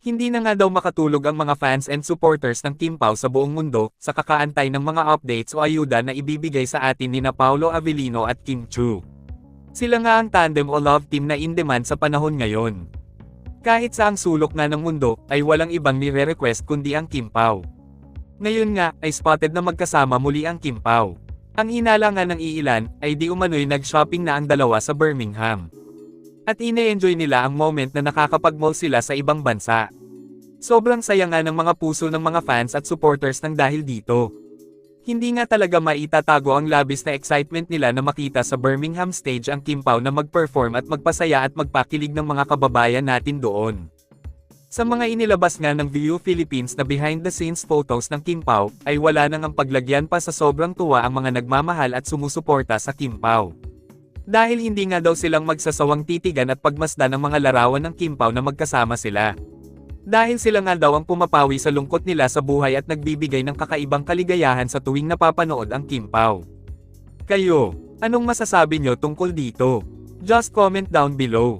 Hindi na nga daw makatulog ang mga fans and supporters ng Kim Pao sa buong mundo, sa kakaantay ng mga updates o ayuda na ibibigay sa atin ni Paolo Avellino at Kim Chu. Sila nga ang tandem o love team na in demand sa panahon ngayon. Kahit sa ang sulok nga ng mundo, ay walang ibang nire-request kundi ang Kim Pao. Ngayon nga, ay spotted na magkasama muli ang Kim Pao. Ang hinala nga ng iilan, ay di umano'y nag-shopping na ang dalawa sa Birmingham. At ine-enjoy nila ang moment na nakakapag-mall sila sa ibang bansa. Sobrang saya nga ng mga puso ng mga fans at supporters ng dahil dito. Hindi nga talaga maitatago ang labis na excitement nila na makita sa Birmingham stage ang Kim Pao na mag-perform at magpasaya at magpakilig ng mga kababayan natin doon. Sa mga inilabas nga ng View Philippines na behind-the-scenes photos ng Kim Pao, ay wala nang ang paglagyan pa sa sobrang tuwa ang mga nagmamahal at sumusuporta sa Kim Pao. Dahil hindi nga daw silang magsasawang titigan at pagmasdan ng mga larawan ng Kim Pao na magkasama sila. Dahil sila nga daw ang pumapawi sa lungkot nila sa buhay at nagbibigay ng kakaibang kaligayahan sa tuwing napapanood ang Kim Pao. Kayo, anong masasabi nyo tungkol dito? Just comment down below.